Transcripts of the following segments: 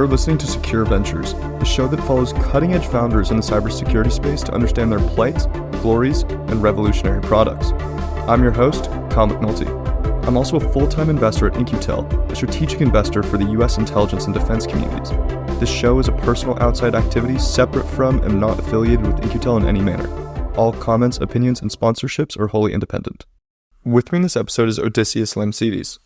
You're listening to Secure Ventures, a show that follows cutting-edge founders in the cybersecurity space to understand their plights, glories, and revolutionary products. I'm your host, Kyle McNulty. I'm also a full-time investor at InQtel, a strategic investor for the U.S. intelligence and defense communities. This show is a personal outside activity separate from and not affiliated with InQtel in any manner. All comments, opinions, and sponsorships are wholly independent. With me in this episode is Odysseas Lamtzidis.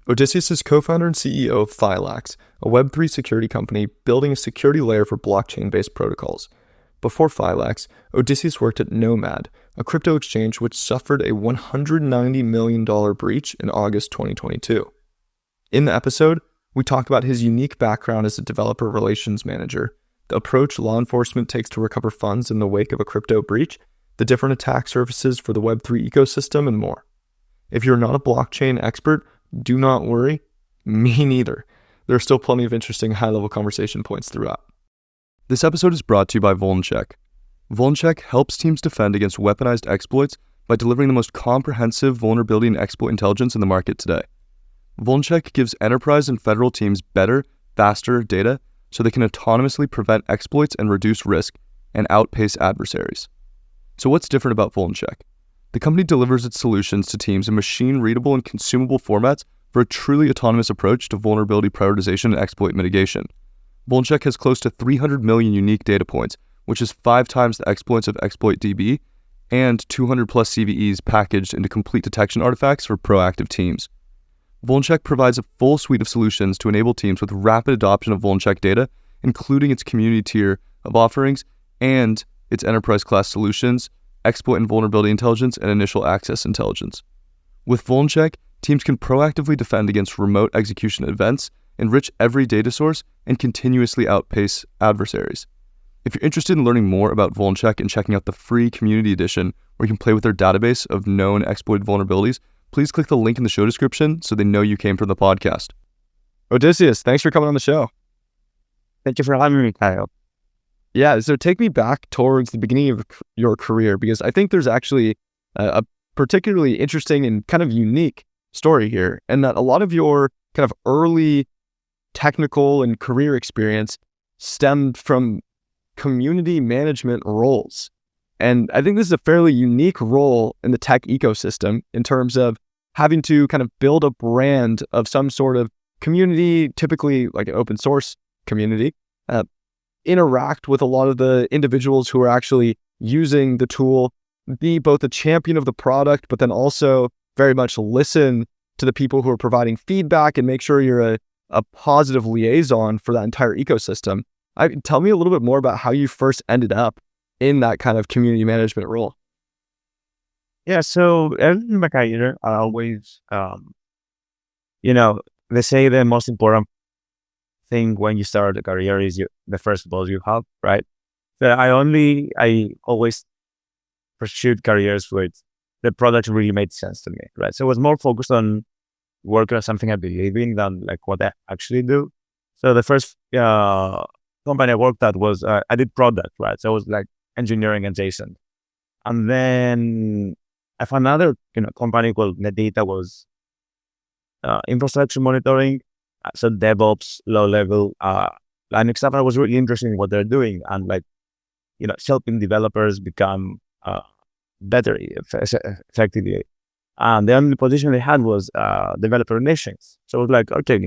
Odysseas is co-founder and CEO of Phylax, a Web3 security company building a security layer for blockchain-based protocols. Before Phylax, Odysseas worked at Nomad, a crypto exchange which suffered a $190 million breach in August 2022. In the episode, we talked about his unique background as a developer relations manager, the approach law enforcement takes to recover funds in the wake of a crypto breach, the different attack surfaces for the Web3 ecosystem, and more. If you're not a blockchain expert, do not worry. Me neither. There are still plenty of interesting high-level conversation points throughout. This episode is brought to you by Vulncheck. Vulncheck helps teams defend against weaponized exploits by delivering the most comprehensive vulnerability and exploit intelligence in the market today. Vulncheck gives enterprise and federal teams better, faster data so they can autonomously prevent exploits and reduce risk and outpace adversaries. So what's different about Vulncheck? The company delivers its solutions to teams in machine-readable and consumable formats for a truly autonomous approach to vulnerability prioritization and exploit mitigation. Vulncheck has close to 300 million unique data points, which is 5 times the exploits of ExploitDB, and 200 plus CVEs packaged into complete detection artifacts for proactive teams. Vulncheck provides a full suite of solutions to enable teams with rapid adoption of Vulncheck data, including its community tier of offerings and its enterprise-class solutions, exploit and vulnerability intelligence, and initial access intelligence. With Vulncheck, teams can proactively defend against remote execution events, enrich every data source, and continuously outpace adversaries. If you're interested in learning more about Vulncheck and checking out the free community edition where you can play with their database of known exploited vulnerabilities, please click the link in the show description so they know you came from the podcast. Odysseas, thanks for coming on the show. Thank you for having me, Kyle. Yeah, so take me back towards the beginning of your career, because I think there's actually a particularly interesting and kind of unique story here, and that a lot of your kind of early technical and career experience stemmed from community management roles. And I think this is a fairly unique role in the tech ecosystem in terms of having to kind of build a brand of some sort of community, typically like an open source community, interact with a lot of the individuals who are actually using the tool, be both a champion of the product, but then also very much listen to the people who are providing feedback and make sure you're a positive liaison for that entire ecosystem. Tell me a little bit more about how you first ended up in that kind of community management role. Yeah, so in my career, I always, they say the most important thing when you start a career is the first boss you have, right? So I always pursued careers with the product really made sense to me, right? So I was more focused on working on something I believe in than like what I actually do. So the first company I worked at was, I did product, right? So it was like engineering adjacent. And then I found another company called NetData was infrastructure monitoring. So DevOps, low level, Linux stuff. I was really interested in what they're doing and helping developers become better effectively. And the only position they had was developer relations. So I was like, okay,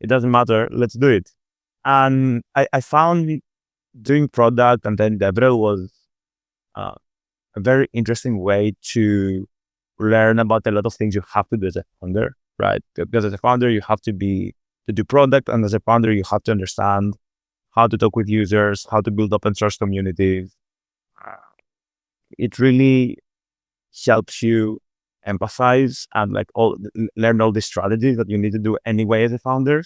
it doesn't matter, let's do it. And I found doing product and then DevRel was a very interesting way to learn about a lot of things you have to do as a founder, right? Because as a founder, you have to do product, and as a founder, you have to understand how to talk with users, how to build open source communities. It really helps you empathize and learn all the strategies that you need to do anyway as a founder,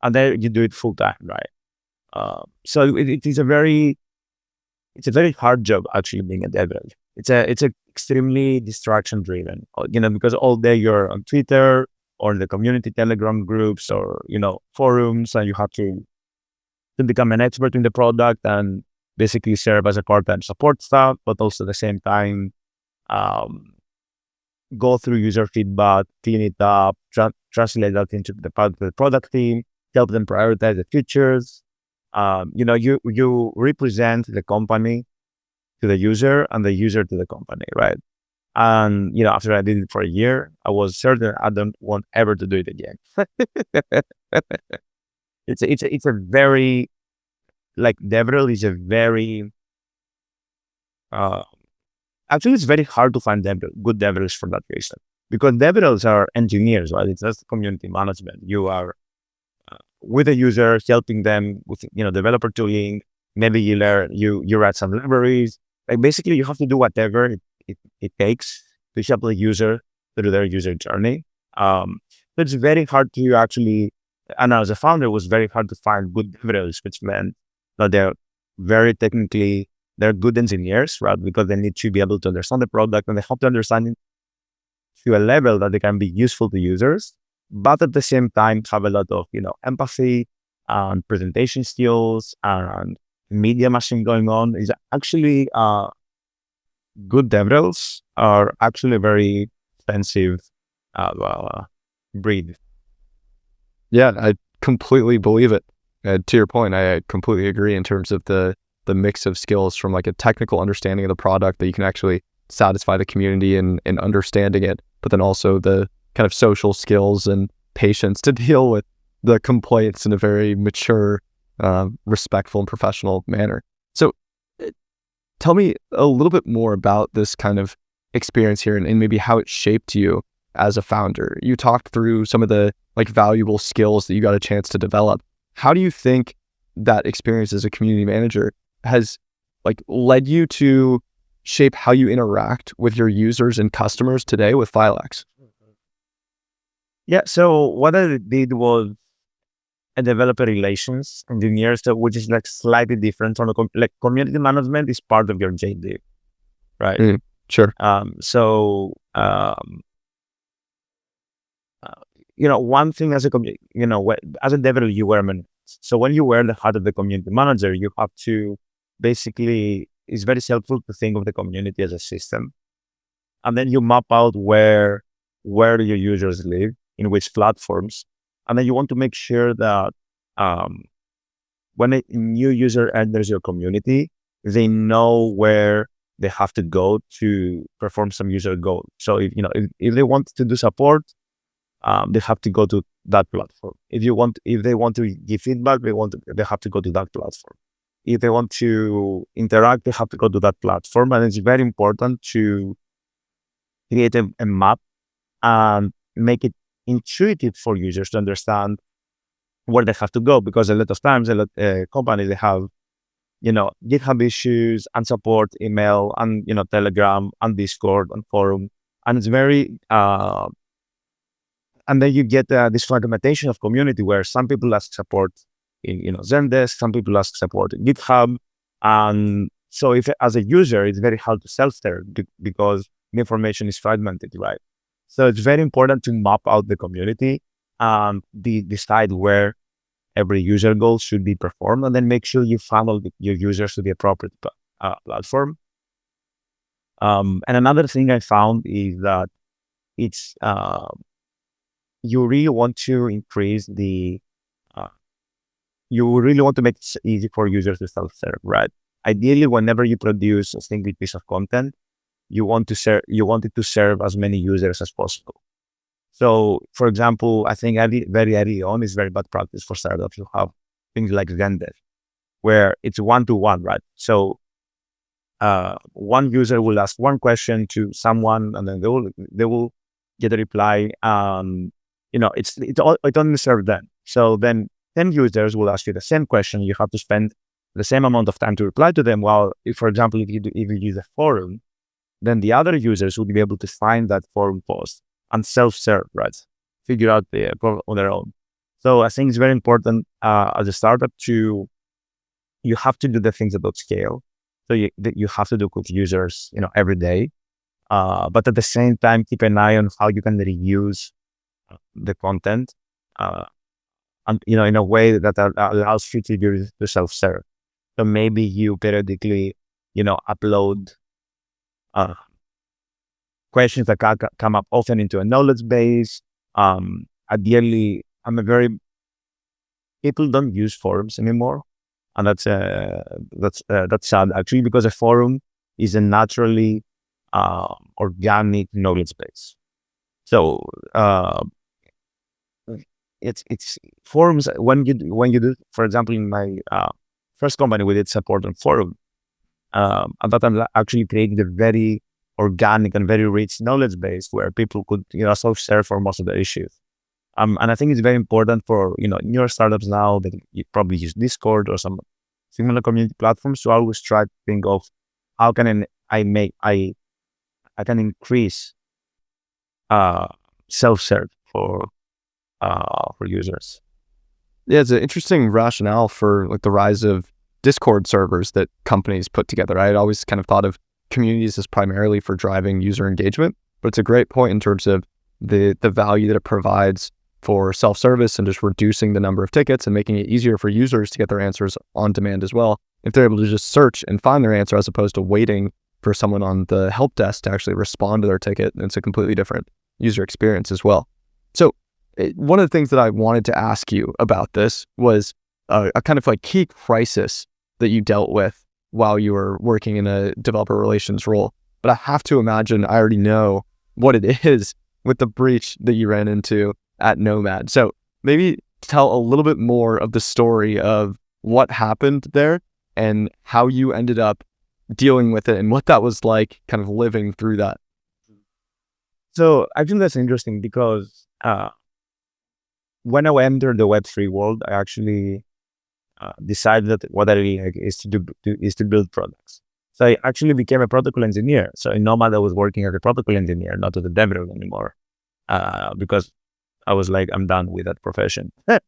and then you do it full time, right? So it's a very hard job actually being a dev. It's extremely distraction driven, because all day you're on Twitter or the community Telegram groups or forums, and you have to become an expert in the product and basically serve as a part-time support staff, but also at the same time go through user feedback, clean it up, translate that into the product team, help them prioritize the features. You represent the company to the user and the user to the company, right? And after I did it for a year, I was certain I don't want ever to do it again. It's a very, like, DevRel is a very actually, it's very hard to find good DevRels for that reason, because DevRels are engineers, right? It's just community management. You are with the user, helping them with developer tooling. Maybe you write some libraries. Like, basically, you have to do whatever it takes to help the user through their user journey. So it's very hard to actually, and as a founder, it was very hard to find good DevRels, which meant that they're good engineers, right? Because they need to be able to understand the product, and they have to understand it to a level that they can be useful to users, but at the same time have a lot of empathy and presentation skills and media machine going on. Is actually good DevRels are actually a very expensive breed. Yeah, I completely believe it. To your point, I completely agree in terms of the mix of skills, from like a technical understanding of the product that you can actually satisfy the community in understanding it, but then also the kind of social skills and patience to deal with the complaints in a very mature, respectful, and professional manner. So tell me a little bit more about this kind of experience here, and maybe how it shaped you as a founder. You talked through some of the like valuable skills that you got a chance to develop. How do you think that experience as a community manager has like led you to shape how you interact with your users and customers today with Phylax? Yeah. So what I did was a developer relations engineer, so which is like slightly different from like community management is part of your JD, right? Sure. One thing as a as a developer, you wear many. So when you wear the hat of the community manager, you have to basically, it's very helpful to think of the community as a system, and then you map out where do your users live, in which platforms, and then you want to make sure that when a new user enters your community, they know where they have to go to perform some user goal. So if they want to do support, they have to go to that platform. If they want to give feedback, they have to go to that platform. If they want to interact, they have to go to that platform. And it's very important to create a map and make it intuitive for users to understand where they have to go, because a lot of times, companies, they have GitHub issues and support email and Telegram and Discord and forum, and it's very and then you get this fragmentation of community where some people ask support in Zendesk, some people ask support in GitHub, and so if as a user it's very hard to self-serve because the information is fragmented, right? So it's very important to map out the community and decide where every user goal should be performed, and then make sure you funnel your users to the appropriate platform. And another thing I found is that it's you really want to increase you really want to make it easy for users to self-serve, right? Ideally, whenever you produce a single piece of content, you want it to serve as many users as possible. So, for example, I think very early on is very bad practice for startups to have things like Zendesk, where it's one-to-one, right? So, one user will ask one question to someone, and then they will get a reply. It only serves them. So then 10 users will ask you the same question. You have to spend the same amount of time to reply to them. While, for example, if you use a forum, then the other users will be able to find that forum post and self-serve, right? Figure out the problem on their own. So I think it's very important as a startup you have to do the things about scale. So you have to do with users, every day. But at the same time, keep an eye on how you can reuse the content, and in a way that allows future users to self-serve. So maybe you periodically, upload questions that come up often into a knowledge base. Ideally, I'm a very people don't use forums anymore, and that's sad actually, because a forum is a naturally organic knowledge base. So it's forums when you do, for example, in my first company, we did support on forum. And that actually created a very organic and very rich knowledge base where people could, self-serve for most of the issues. And I think it's very important for, newer startups now that you probably use Discord or some similar community platforms to always try to think of how can I can increase self-serve for users. Yeah, it's an interesting rationale for like the rise of Discord servers that companies put together. I had always kind of thought of communities as primarily for driving user engagement, but it's a great point in terms of the value that it provides for self-service and just reducing the number of tickets and making it easier for users to get their answers on demand as well. If they're able to just search and find their answer as opposed to waiting for someone on the help desk to actually respond to their ticket, it's a completely different user experience as well. So one of the things that I wanted to ask you about this was a kind of like key crisis that you dealt with while you were working in a developer relations role. But I have to imagine I already know what it is with the breach that you ran into at Nomad. So maybe tell a little bit more of the story of what happened there and how you ended up dealing with it and what that was like kind of living through that. So I think that's interesting because when I entered the Web3 world, I actually decided that what I really like is to build products. So I actually became a protocol engineer. So in Nomad, I was working as a protocol engineer, not as a dev anymore, because I was like, I'm done with that profession. But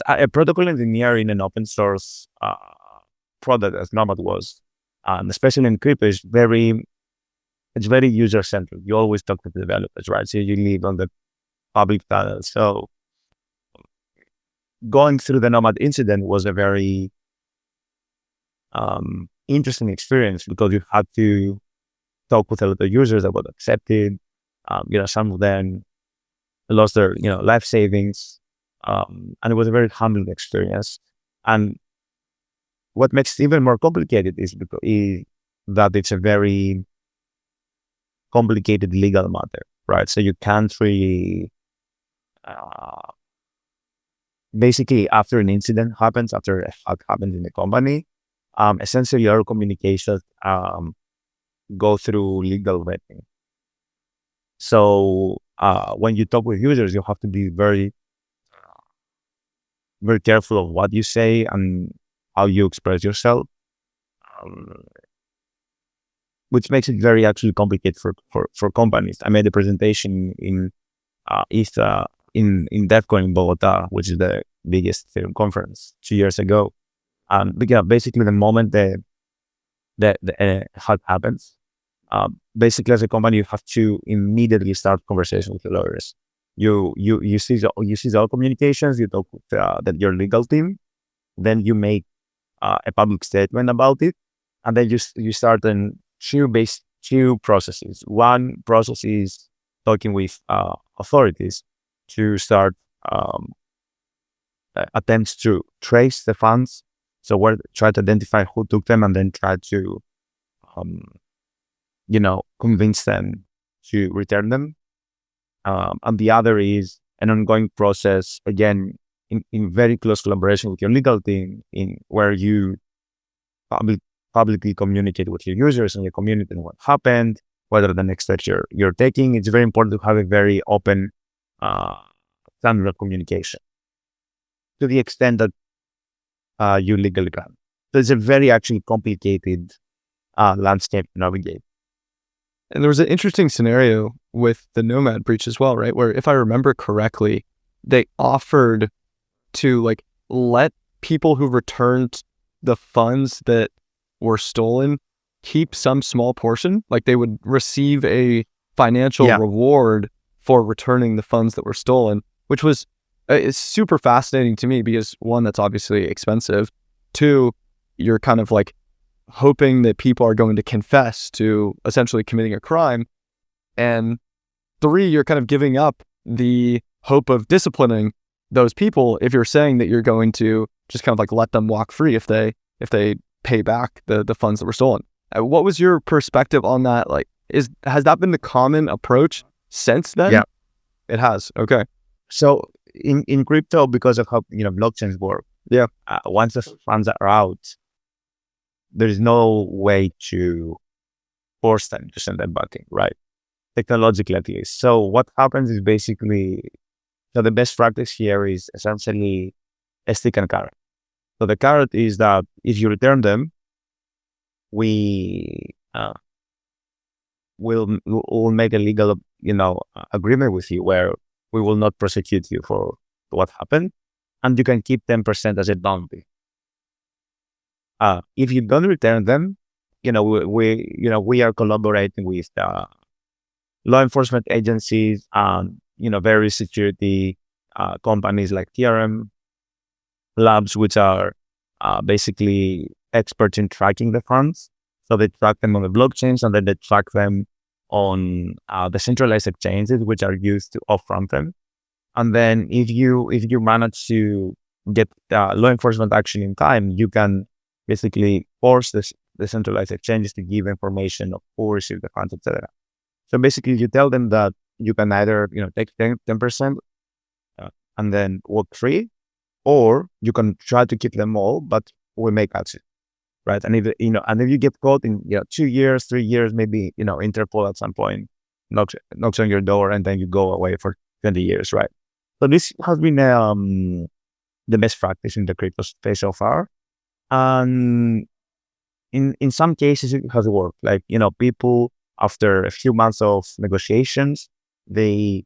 a protocol engineer in an open source product as Nomad was, especially in crypto, it's very user centric. You always talk to the developers, right? So you live on the public channel. So going through the Nomad incident was a very interesting experience because you had to talk with a lot of users that were accepted. Some of them lost their, life savings. And it was a very humbling experience. And what makes it even more complicated is that it's a very complicated legal matter, right? So you can't really, basically after an incident happens, after a hack happens in the company, essentially our communications go through legal vetting. So when you talk with users, you have to be very, very careful of what you say and how you express yourself, which makes it very actually complicated for companies. I made a presentation in DevCon in Bogota, which is the biggest Ethereum conference 2 years ago. Basically the moment the hack happens, basically as a company, you have to immediately start conversation with the lawyers. You see all communications, you talk with your legal team, then you make a public statement about it, and then you start in two processes. One process is talking with authorities to start attempts to trace the funds. So try to identify who took them and then try to, convince them to return them. And the other is an ongoing process, again, in very close collaboration with your legal team, in where you publicly communicate with your users and you communicate what happened, whether the next steps you're taking. It's very important to have a very open standard of communication to the extent that you legally can. So it's a very actually complicated landscape to navigate. And there was an interesting scenario with the Nomad breach as well, right? Where if I remember correctly, they offered to like let people who returned the funds that were stolen keep some small portion. Like they would receive a financial reward for returning the funds that were stolen, which was it's super fascinating to me because one, that's obviously expensive. Two, you're kind of like hoping that people are going to confess to essentially committing a crime. And three, you're kind of giving up the hope of disciplining those people if you're saying that you're going to just kind of like let them walk free if they pay back the funds that were stolen? What was your perspective on that? Like, has that been the common approach since then? Yeah, it has. Okay. So in crypto, because of how blockchains work, once the funds are out, there is no way to force them to send them back in, right? Technologically at least. So what happens is basically, so the best practice here is essentially a stick and carrot. So the carrot is that if you return them, we will make a legal agreement with you where we will not prosecute you for what happened, and you can keep 10% as a bounty. If you don't return them, we are collaborating with law enforcement agencies and various security companies like TRM labs, which are basically experts in tracking the funds. So they track them on the blockchains, and then they track them on the centralized exchanges, which are used to off-ramp them. And then if you manage to get law enforcement action in time, you can basically force the centralized exchanges to give information of who received the funds, etc. So basically, you tell them that you can either take 10% and then walk free, or you can try to keep them all, but we make action, right? And if you get caught in 2 years, 3 years, maybe Interpol at some point knocks on your door, and then you go away for 20 years, right? So this has been the best practice in the crypto space so far. And in some cases, it has worked. Like, people, after a few months of negotiations, they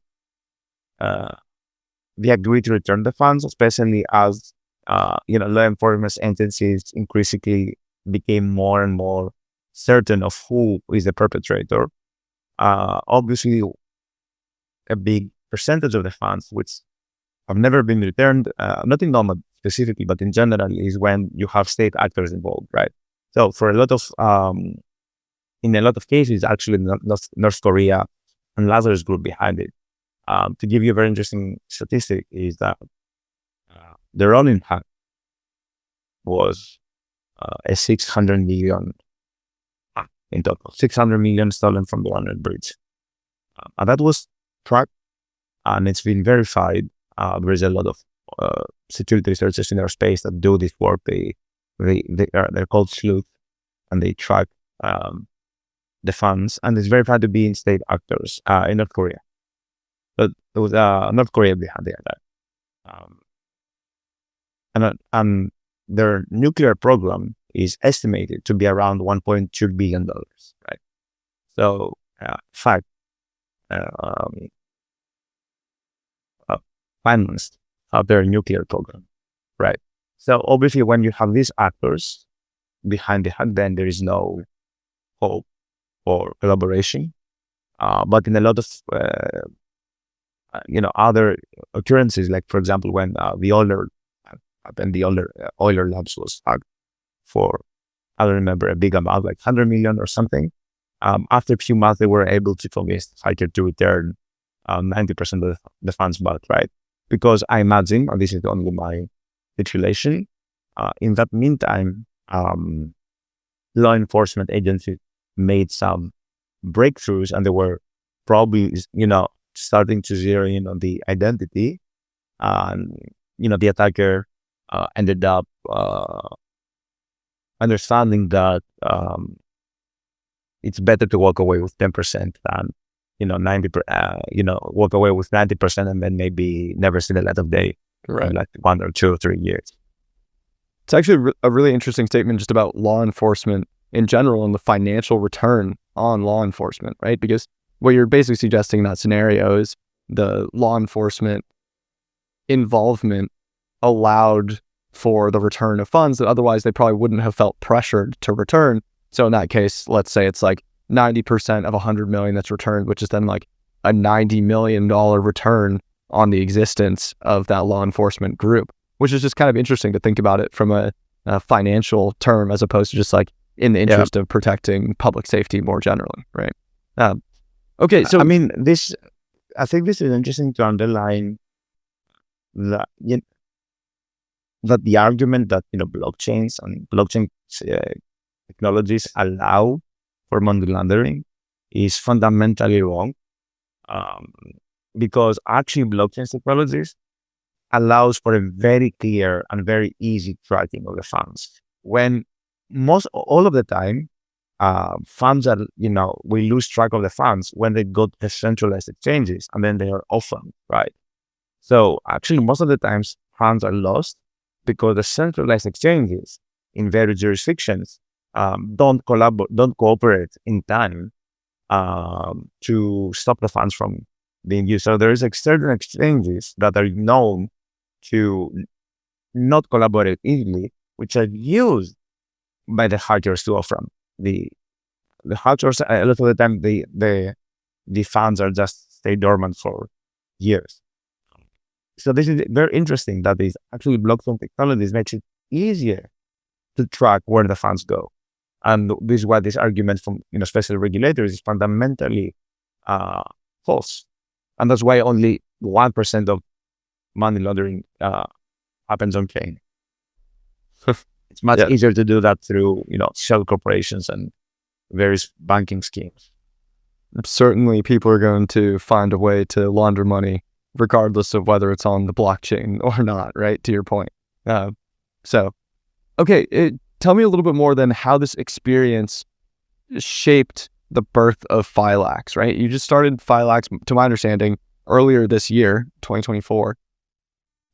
agree to return the funds, especially as, law enforcement agencies increasingly became more and more certain of who is the perpetrator. Obviously, a big percentage of the funds, which have never been returned, not in Nomad specifically, but in general, is when you have state actors involved, right? So for in a lot of cases, actually North Korea and Lazarus Group behind it. To give you a very interesting statistic is that the rolling hack was a 600 million in total, 600 million stolen from the London Bridge. And that was tracked, and it's been verified. There is a lot of security researchers in our space that do this work. They're called sleuth, and they track the funds, and it's verified to be in state actors in North Korea. But it was North Korea behind the attack. And their nuclear program is estimated to be around $1.2 billion, right? So, financed their nuclear program, right? So obviously, when you have these actors behind the hand, then there is no hope for collaboration. But in a lot of other occurrences, like for example, when the Euler Labs was hacked for, I don't remember, a big amount, like 100 million or something. After a few months, they were able to convince the hacker to return 90% of the funds back, right? Because I imagine, and this is only my speculation, in that meantime, law enforcement agencies made some breakthroughs, and they were probably, starting to zero in on the identity. And, the attacker ended up understanding that it's better to walk away with 10% than 90, walk away with 90% and then maybe never see the light of day, right? Like 1 or 2 or 3 years. It's actually a really interesting statement just about law enforcement in general and the financial return on law enforcement, right? Because what you're basically suggesting in that scenario is the law enforcement involvement allowed for the return of funds that otherwise they probably wouldn't have felt pressured to return. So in that case, let's say it's like 90% of 100 million that's returned, which is then like a $90 million return on the existence of that law enforcement group, which is just kind of interesting to think about it from a financial term as opposed to just like in the interest of protecting public safety more generally, right? Okay, so I think this is interesting to underline that that the argument that blockchains and blockchain technologies allow for money laundering is fundamentally wrong, um, because actually blockchain technologies allows for a very clear and very easy tracking of the funds. When all of the time, funds are, we lose track of the funds when they go to the centralized exchanges and then they are often, right? So actually, most of the times funds are lost because the centralized exchanges in various jurisdictions don't cooperate in time to stop the funds from being used. So there is external exchanges that are known to not collaborate easily, which are used by the hackers to offer the hackers. A lot of the time, the funds are just stay dormant for years. So this is very interesting that these actually blockchain technologies makes it easier to track where the funds go. And this is why this argument from special regulators is fundamentally false. And that's why only 1% of money laundering happens on chain. It's much easier to do that through shell corporations and various banking schemes. Certainly, people are going to find a way to launder money, regardless of whether it's on the blockchain or not, right? To your point. Okay, tell me a little bit more then how this experience shaped the birth of Phylax, right? You just started Phylax, to my understanding, earlier this year, 2024.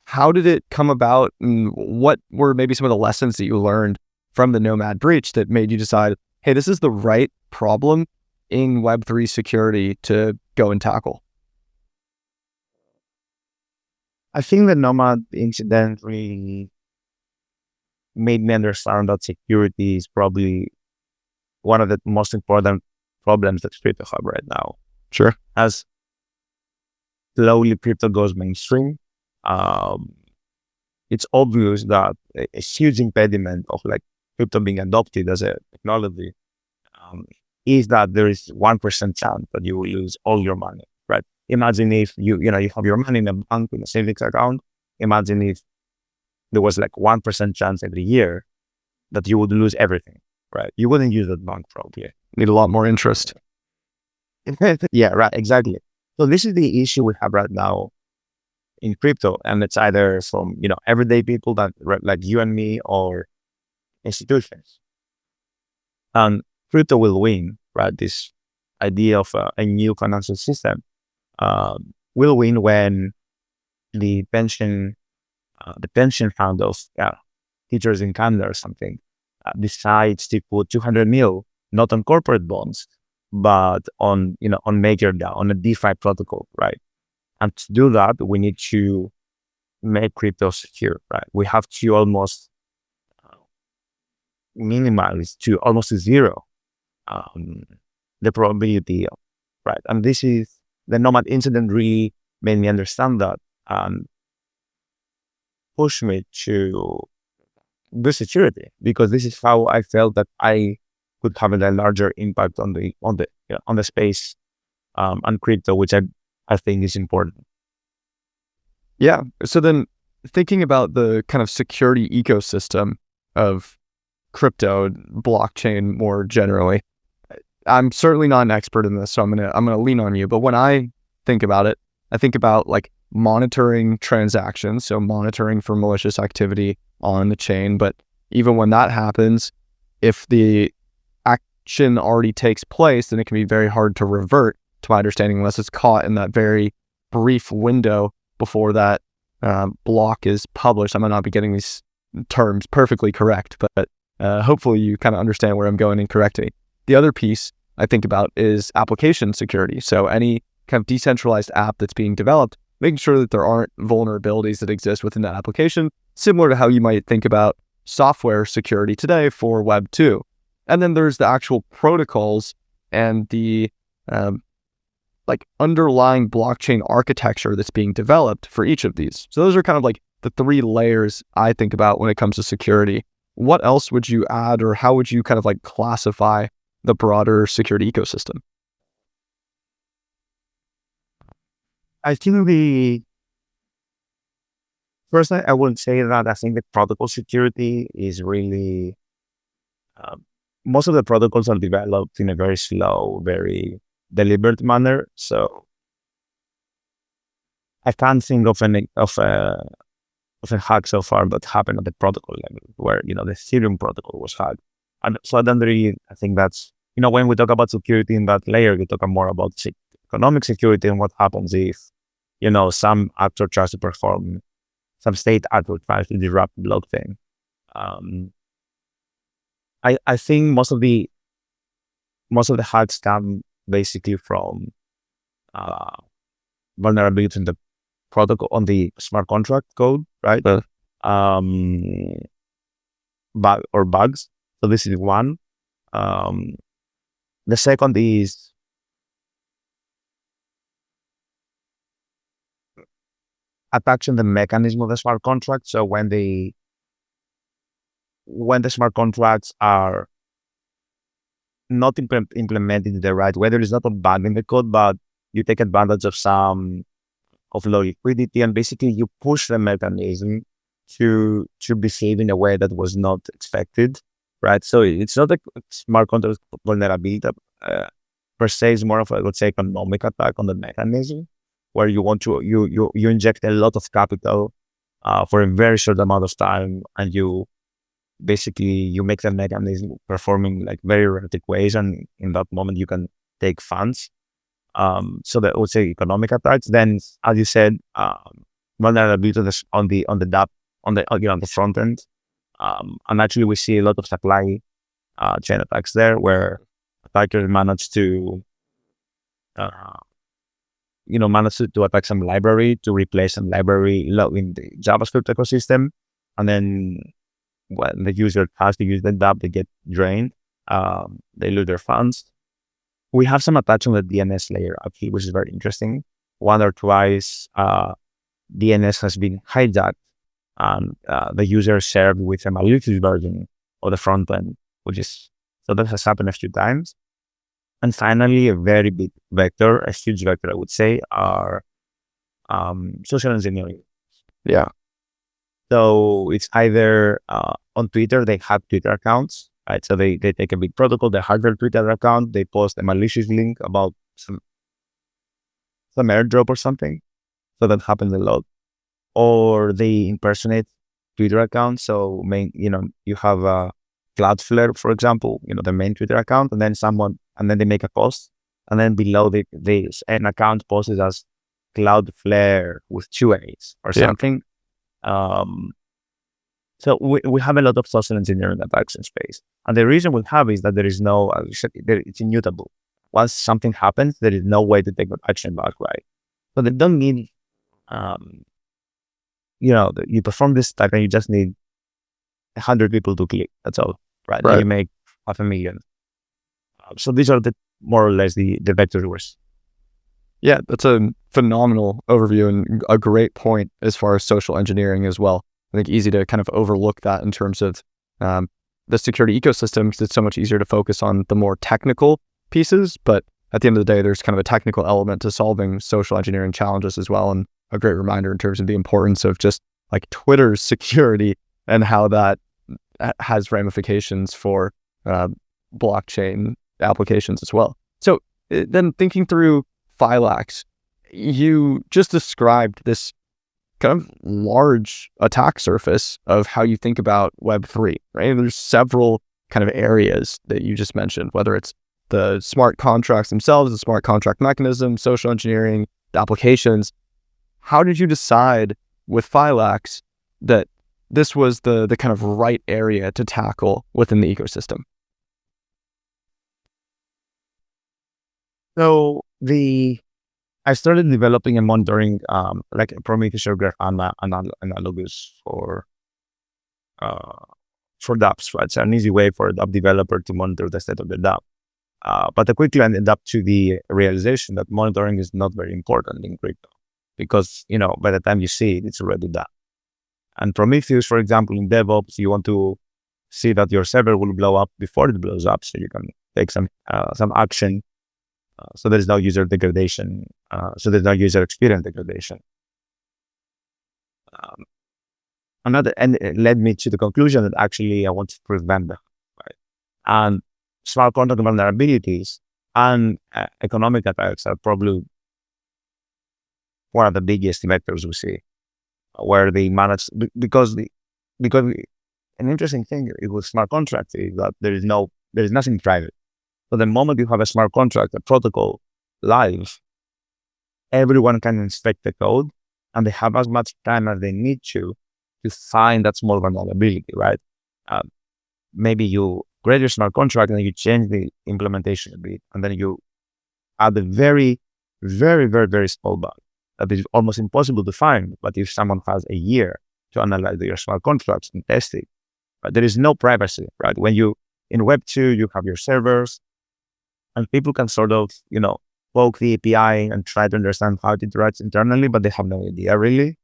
How did it come about, and what were maybe some of the lessons that you learned from the Nomad breach that made you decide, hey, this is the right problem in Web3 security to go and tackle? I think the Nomad incident really made me understand that security is probably one of the most important problems that crypto have right now. Sure. As slowly crypto goes mainstream, it's obvious that a huge impediment of crypto being adopted as a technology is that there is 1% chance that you will lose all your money, right? Imagine if you have your money in a bank in a savings account. Imagine if there was 1% chance every year that you would lose everything, right? You wouldn't use that bank probably. Need a lot more interest. Yeah, right, exactly. So this is the issue we have right now in crypto, and it's either from everyday people that like you and me or institutions. And crypto will win, right? This idea of a new financial system will win when the pension fund of teachers in Canada or something decides to put 200 mil not on corporate bonds, but on MakerDAO, on a DeFi protocol, right? And to do that, we need to make crypto secure, right? We have to almost minimize to almost zero the probability of, right? And this is the Nomad incident really made me understand that and push me to do security, because this is how I felt that I could have a larger impact on the space and crypto, which I think is important. Yeah. So then, thinking about the kind of security ecosystem of crypto, blockchain more generally, I'm certainly not an expert in this, so I'm gonna lean on you. But when I think about it, I think about monitoring transactions, so monitoring for malicious activity on the chain. But even when that happens, if the action already takes place, then it can be very hard to revert, to my understanding, unless it's caught in that very brief window before that block is published. I might not be getting these terms perfectly correct, but hopefully you kind of understand where I'm going and correct me. The other piece I think about is application security. So any kind of decentralized app that's being developed, making sure that there aren't vulnerabilities that exist within that application, similar to how you might think about software security today for Web 2. And then there's the actual protocols and the underlying blockchain architecture that's being developed for each of these. So those are kind of the three layers I think about when it comes to security. What else would you add, or how would you kind of classify the broader security ecosystem? I think First, I wouldn't say that. I think the protocol security is really, most of the protocols are developed in a very slow, very deliberate manner. So I can't think of a hack so far that happened at the protocol level, where the Ethereum protocol was hacked. And so I don't really, I think that's, when we talk about security in that layer, we talk more about economic security and what happens if, some actor tries to perform, some state actor tries to disrupt the blockchain. I think most of the hacks come basically from vulnerabilities in the protocol on the smart contract code, right? Bugs. So this is one. The second is attaching the mechanism of the smart contract. So when the smart contracts are not implemented the right way, there is not a bug in the code, but you take advantage of some of low liquidity, and basically you push the mechanism to behave in a way that was not expected, right? So it's not a smart contract vulnerability per se. It's more of a, let's say, economic attack on the mechanism, where you want to you inject a lot of capital for a very short amount of time, and you make the mechanism performing like very erratic ways, and in that moment you can take funds. So that I would say economic attacks. Then, as you said, vulnerabilities on the DApp, on the front end, and actually we see a lot of supply chain attacks there, where attackers manage to attack some library, to replace some library in the JavaScript ecosystem, and then when the user has to use the DApp, they get drained, they lose their funds. We have some attacks on the DNS layer up here, which is very interesting. One or twice, DNS has been hijacked, and the user served with a malicious version of the front end, so that has happened a few times. And finally, a very big vector, a huge vector, I would say, are social engineering. Yeah. So it's either on Twitter, they have Twitter accounts, right? So they take a big protocol, they hack their Twitter account, they post a malicious link about some airdrop or something. So that happens a lot. Or they impersonate Twitter accounts. So you have Cloudflare, for example, the main Twitter account, and then they make a post, and then below an account posted as Cloudflare with 2 A's or something. So we have a lot of social engineering attacks in space. And the reason we have is that there is it's immutable. Once something happens, there is no way to take action back, right? So they don't need, you perform this attack and you just need 100 people to click. That's all, right? And you make 500,000. So these are more or less the vector wars. Yeah, that's a phenomenal overview and a great point as far as social engineering as well. I think easy to kind of overlook that in terms of the security ecosystem, because it's so much easier to focus on the more technical pieces. But at the end of the day, there's kind of a technical element to solving social engineering challenges as well. And a great reminder in terms of the importance of just like Twitter's security and how that has ramifications for blockchain applications as well. So then thinking through Phylax, you just described this kind of large attack surface of how you think about Web3, right? And there's several kind of areas that you just mentioned, whether it's the smart contracts themselves, the smart contract mechanism, social engineering, the applications. How did you decide with Phylax that this was the kind of right area to tackle within the ecosystem? So I started developing and monitoring like a Prometheus graph analogous for dApps, right? So an easy way for a dApp developer to monitor the state of the dApp. But I quickly ended up to the realization that monitoring is not very important in crypto, because by the time you see it, it's already done. And Prometheus, for example, in DevOps, you want to see that your server will blow up before it blows up, so you can take some action. So there is no user degradation. So there's no user experience degradation. and it led me to the conclusion that actually I want to prevent them, right? And smart contract vulnerabilities and economic attacks are probably one of the biggest vectors we see, where they manage because an interesting thing with smart contracts is that there is nothing private. So the moment you have a smart contract, a protocol live, everyone can inspect the code, and they have as much time as they need to find that small vulnerability, right? Maybe you create your smart contract and you change the implementation a bit, and then you add a very, very, very, very small bug that is almost impossible to find. But if someone has a year to analyze your smart contracts and test it, but there is no privacy, right? When you in Web2, you have your servers, and people can sort of, poke the API and try to understand how it interacts internally, but they have no idea really.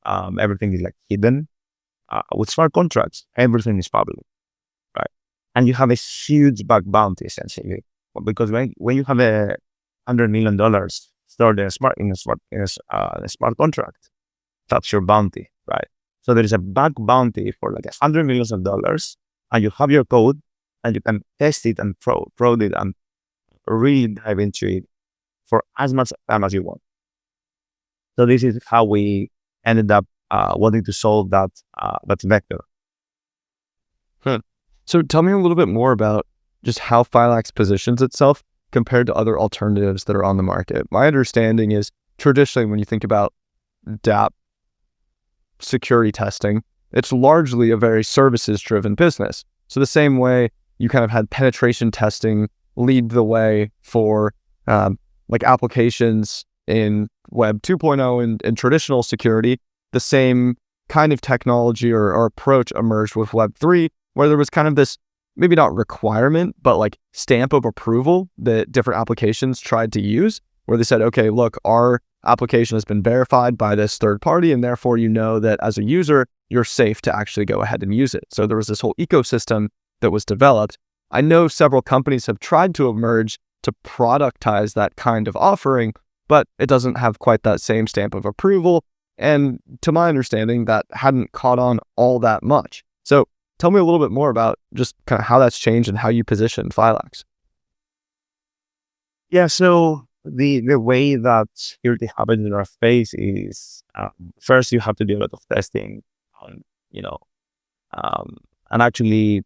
Everything is like hidden. With smart contracts, everything is public, right? And you have a huge bug bounty essentially, because when you have $100 million stored in a smart contract, that's your bounty, right? So there is a bug bounty for like $100 million, and you have your code, and you can test it and prod it and really dive into it for as much time as you want. So this is how we ended up wanting to solve that vector. So tell me a little bit more about just how Phylax positions itself compared to other alternatives that are on the market. My understanding is traditionally when you think about DApp security testing, it's largely a very services-driven business. So the same way you kind of had penetration testing lead the way for like applications in Web 2.0 and traditional security, the same kind of technology or approach emerged with Web 3, where there was kind of this, maybe not requirement, but like stamp of approval that different applications tried to use, where they said, okay, look, our application has been verified by this third party, and therefore you know that as a user, you're safe to actually go ahead and use it. So there was this whole ecosystem that was developed. I know several companies have tried to emerge to productize that kind of offering, but it doesn't have quite that same stamp of approval. And to my understanding, that hadn't caught on all that much. So tell me a little bit more about just kind of how that's changed and how you position Phylax. Yeah, so the way that security happens in our space is first you have to do a lot of testing on, and actually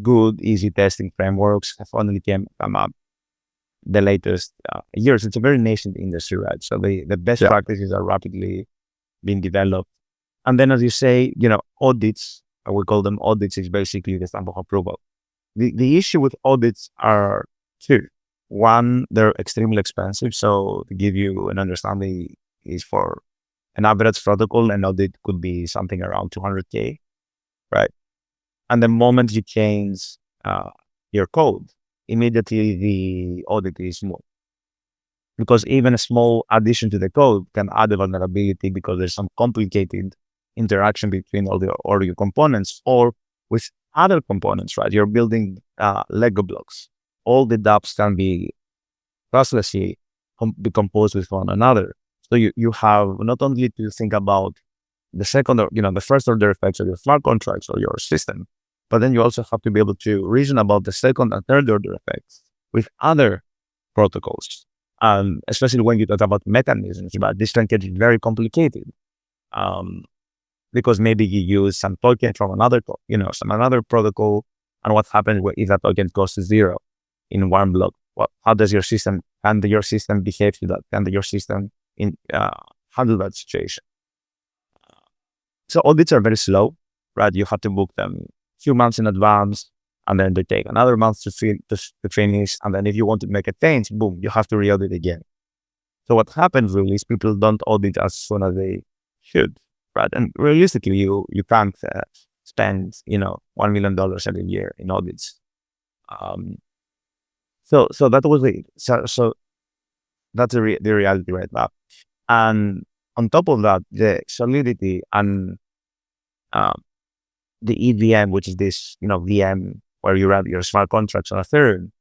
good, easy testing frameworks have only come up the latest years. It's a very nascent industry, right? So the best practices are rapidly being developed. And then, as you say, audits, we call them audits, is basically the stamp of approval. The issue with audits are two. One, they're extremely expensive. So to give you an understanding, is for an average protocol, an audit could be something around $200K, right? And the moment you change your code, immediately the audit is more. Because even a small addition to the code can add a vulnerability because there's some complicated interaction between all your components or with other components, right? You're building Lego blocks. All the dApps can be trustlessly decomposed with one another. So you have not only to think about the second or the first order effects of your smart contracts or your system, but then you also have to be able to reason about the second and third order effects with other protocols. Especially when you talk about mechanisms, but this can get very complicated. Because maybe you use some token from another protocol, and what happens if that token goes to zero in one block? How does your system behave to that? Can your system handle that situation? So audits are very slow, right? You have to book them a few months in advance, and then they take another month to finish. And then if you want to make a change, boom, you have to re-audit again. So what happens really is people don't audit as soon as they should, right? And realistically, you can't spend, $1 million every year in audits. So that was so that's the reality right now. And on top of that, the solidity and the EVM, which is this, VM where you run your smart contracts on Ethereum,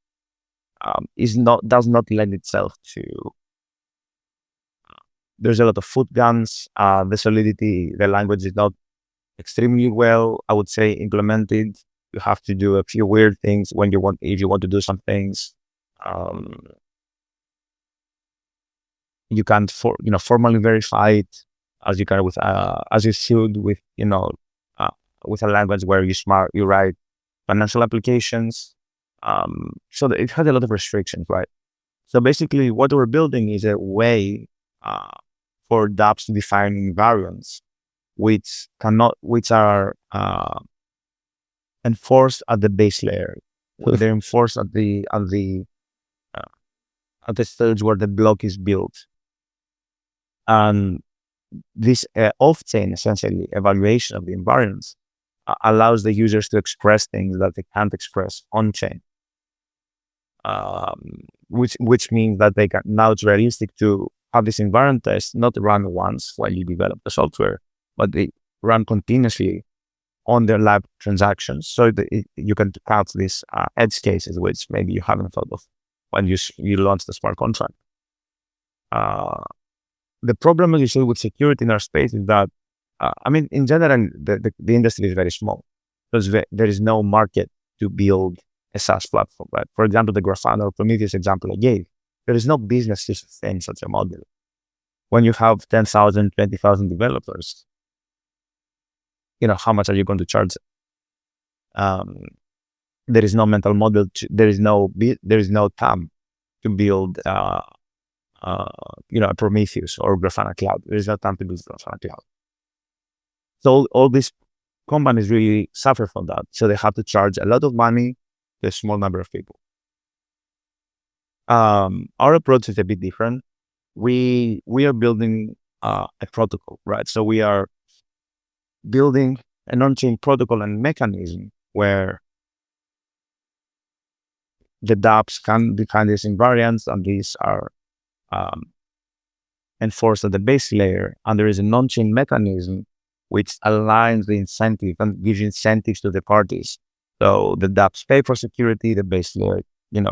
does not lend itself to. There's a lot of foot guns. The solidity, the language is not extremely well, I would say, implemented. You have to do a few weird things if you want to do some things. You can't formally verify it as you can as you should with a language where you write financial applications. So it has a lot of restrictions, right? So basically, what we're building is a way for dApps to define invariants, which are enforced at the base layer. They're enforced at the stage where the block is built, and this off-chain, essentially, evaluation of the invariants allows the users to express things that they can't express on-chain. Which means that now it's realistic to have this invariant test not run once while you develop the software, but they run continuously on their live transactions. So you can count these edge cases, which maybe you haven't thought of when you launch the smart contract. The problem usually with security in our space is that, in general, the industry is very small because there is no market to build a SaaS platform, right? For example, the Grafana or Prometheus example I gave, there is no business to sustain such a model. When you have 10,000, 20,000 developers, how much are you going to charge? There is no mental model. There is no TAM to build, a Prometheus or Grafana Cloud. There is no time to build Grafana Cloud. So all these companies really suffer from that. So they have to charge a lot of money to a small number of people. Our approach is a bit different. We are building a protocol, right? So we are building an on-chain protocol and mechanism where the dApps can define these invariants, and these are enforced at the base layer. And there is a on-chain mechanism which aligns the incentive and gives incentives to the parties. So the dApps pay for security, the base layer,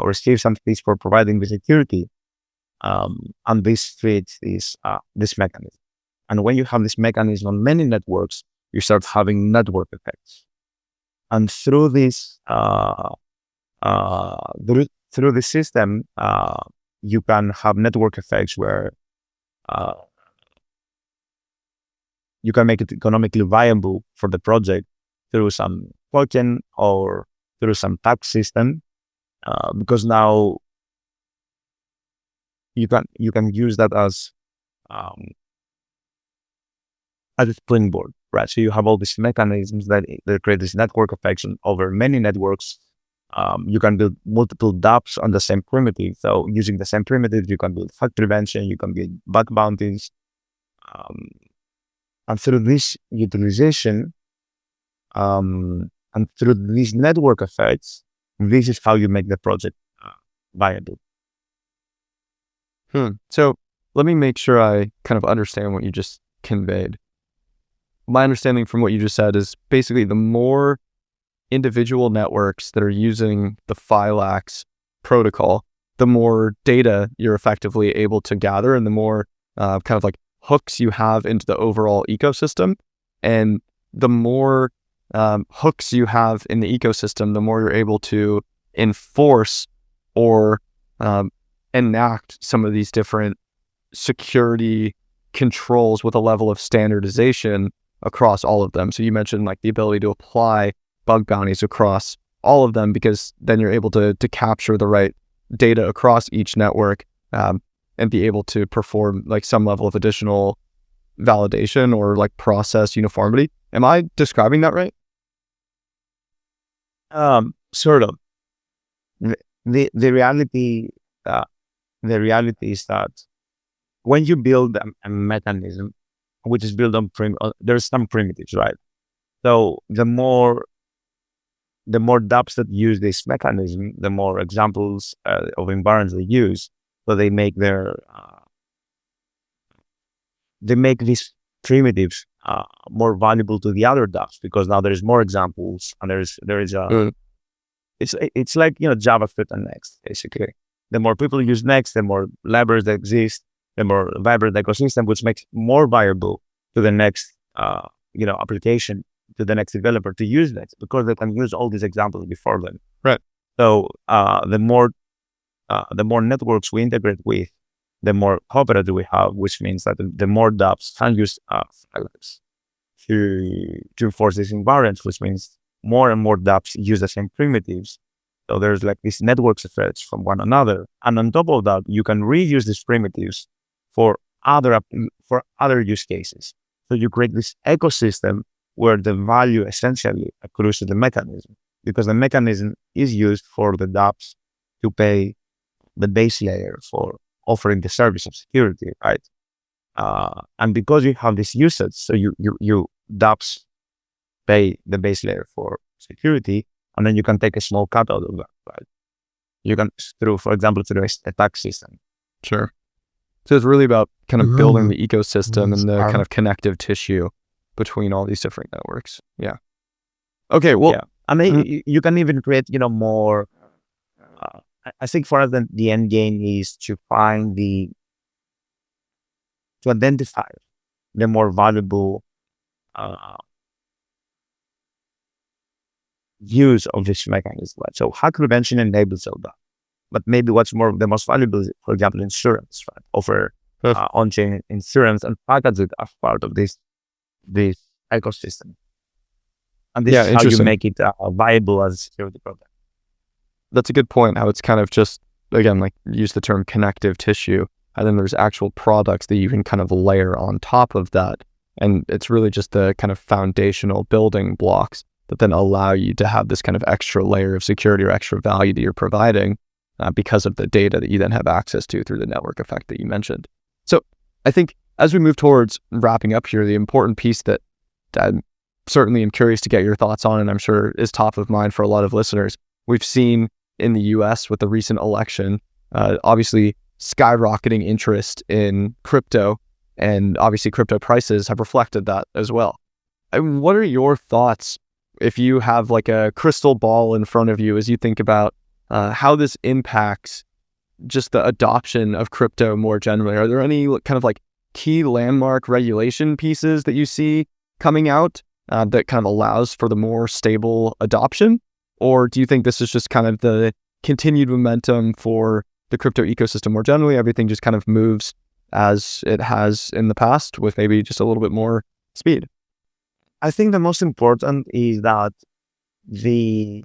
receives some fees for providing the security, and this creates this mechanism. And when you have this mechanism on many networks, you start having network effects. And through this, through the system, you can have network effects where you can make it economically viable for the project through some token or through some tax system, because now you can use that as a springboard, right? So you have all these mechanisms that create this network effects over many networks. You can build multiple dApps on the same primitive. So using the same primitive, you can build fault prevention, you can build bug bounties. And through this utilization, and through these network effects, this is how you make the project viable. So let me make sure I kind of understand what you just conveyed. My understanding from what you just said is basically the more individual networks that are using the Phylax protocol, the more data you're effectively able to gather, and the more kind of like hooks you have into the overall ecosystem. And the more hooks you have in the ecosystem, the more you're able to enforce or enact some of these different security controls with a level of standardization across all of them. So you mentioned like the ability to apply bug bounties across all of them, because then you're able to capture the right data across each network, and be able to perform like some level of additional validation or like process uniformity. Am I describing that right? Sort of. The reality is that when you build a mechanism which is built on there's some primitives, right? So the more dApps that use this mechanism, the more examples of environments they use. So they make these primitives more valuable to the other dApps, because now there's more examples, and there is a it's like JavaScript and Next, basically. The more people use Next, the more libraries that exist, the more vibrant ecosystem, which makes more viable to the next application to the next developer to use that because they can use all these examples before them. Right. So the more networks we integrate with, the more cooperative we have, which means that the more dApps can use Phylax to enforce these invariants, which means more and more dApps use the same primitives. So there's like these networks effects from one another. And on top of that, you can reuse these primitives for other use cases. So you create this ecosystem where the value essentially accrues to the mechanism, because the mechanism is used for the dApps to pay the base layer for offering the service of security, right? And because you have this usage, so you dApps pay the base layer for security, and then you can take a small cut out of that, right? You can for example, through a tax system. Sure. So it's really about kind of building the ecosystem and the kind of connective tissue between all these different networks. Yeah. Okay. Well, yeah. And then you can even create, more. I think for us, the end game is to identify the more valuable use of this mechanism. Right? So hack prevention enables all that. But maybe the most valuable is, for example, insurance, right? Offer on-chain insurance and package it as part of this ecosystem. And this is how you make it viable as a security product. That's a good point, how it's kind of just, again, like use the term connective tissue, and then there's actual products that you can kind of layer on top of that. And it's really just the kind of foundational building blocks that then allow you to have this kind of extra layer of security or extra value that you're providing because of the data that you then have access to through the network effect that you mentioned. So I think as we move towards wrapping up here, the important piece that I certainly am curious to get your thoughts on, and I'm sure is top of mind for a lot of listeners, we've seen in the US with the recent election, obviously skyrocketing interest in crypto, and obviously crypto prices have reflected that as well. What are your thoughts, if you have like a crystal ball in front of you, as you think about how this impacts just the adoption of crypto more generally? Are there any kind of like key landmark regulation pieces that you see coming out that kind of allows for the more stable adoption? Or do you think this is just kind of the continued momentum for the crypto ecosystem more generally? Everything just kind of moves as it has in the past with maybe just a little bit more speed? I think the most important is that the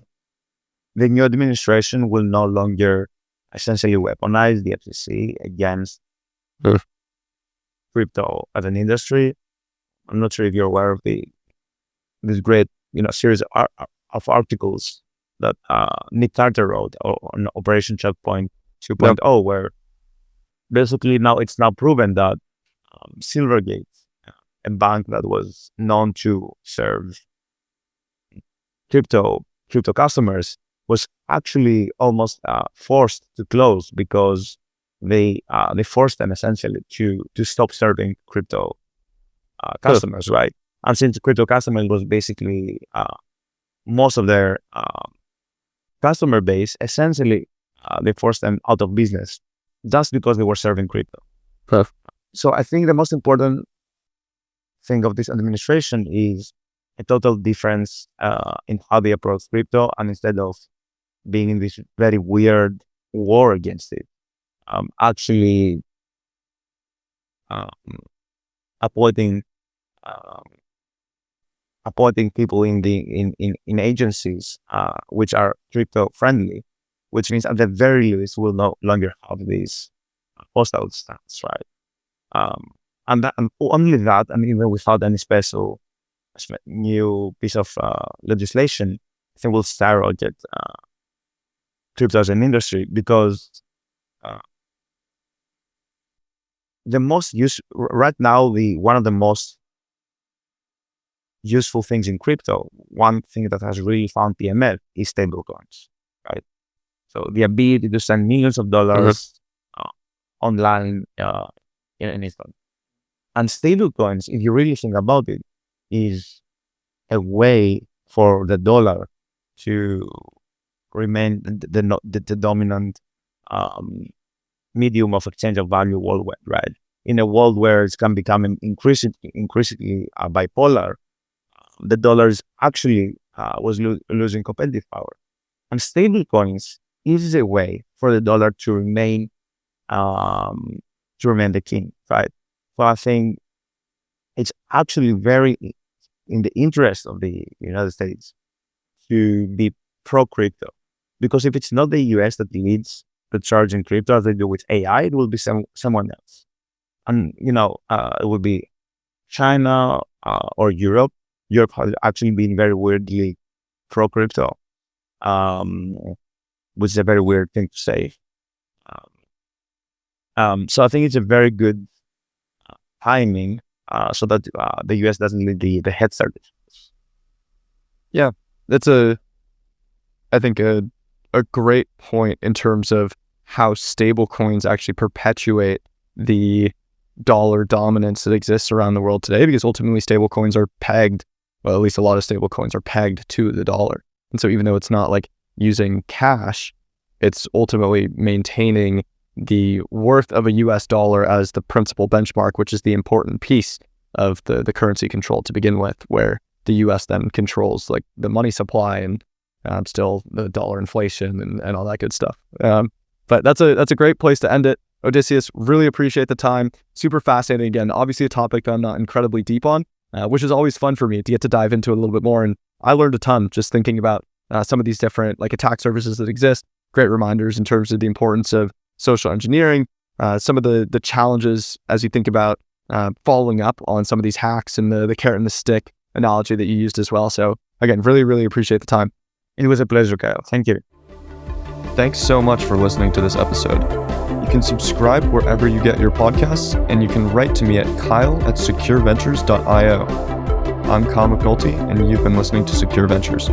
new administration will no longer essentially weaponize the FCC against crypto as an industry. I'm not sure if you're aware of this great series of articles that Nick Carter wrote on Operation Checkpoint 2.0, where basically it's now proven that Silvergate, a bank that was known to serve crypto customers, was actually almost forced to close because they forced them essentially to stop serving crypto customers, right? And since crypto customers was basically most of their customer base, essentially they forced them out of business just because they were serving crypto. So I think the most important thing of this administration is a total difference in how they approach crypto, and instead of being in this very weird war against it, actually appointing people in agencies which are crypto friendly, which means at the very least we'll no longer have these hostile stance, right? And only that, and even without any special new piece of legislation, I think will skyrocket crypto as an industry, because the most right now, one of the most useful things in crypto, one thing that has really found PML is stablecoins, right? So the ability to send millions of dollars online in an instant. And stablecoins, if you really think about it, is a way for the dollar to remain the dominant medium of exchange of value worldwide, right? In a world where it's can become increasingly bipolar, the dollar is actually was losing competitive power. And stable coins is a way for the dollar to remain the king, right? So I think it's actually very in the interest of the United States to be pro crypto, because if it's not the US that leads the charge in crypto as they do with AI, it will be someone else, and it would be China or Europe. Europe has actually been very weirdly pro crypto, which is a very weird thing to say. So I think it's a very good timing so that the US doesn't lead the head start. Yeah, that's I think a great point in terms of how stable coins actually perpetuate the dollar dominance that exists around the world today, because ultimately stable coins are pegged, well, at least a lot of stable coins are pegged to the dollar. And so even though it's not like using cash, it's ultimately maintaining the worth of a US dollar as the principal benchmark, which is the important piece of the currency control to begin with, where the US then controls like the money supply and still the dollar inflation and all that good stuff. But that's a great place to end it. Odysseas, really appreciate the time. Super fascinating. Again, obviously a topic that I'm not incredibly deep on, which is always fun for me to get to dive into a little bit more. And I learned a ton just thinking about some of these different like attack surfaces that exist. Great reminders in terms of the importance of social engineering, some of the challenges as you think about following up on some of these hacks, and the carrot and the stick analogy that you used as well. So again, really, really appreciate the time. It was a pleasure, Kyle. Thank you. Thanks so much for listening to this episode. You can subscribe wherever you get your podcasts, and you can write to me at kyle@secureventures.io. I'm Kyle McNulty, and you've been listening to Secure Ventures.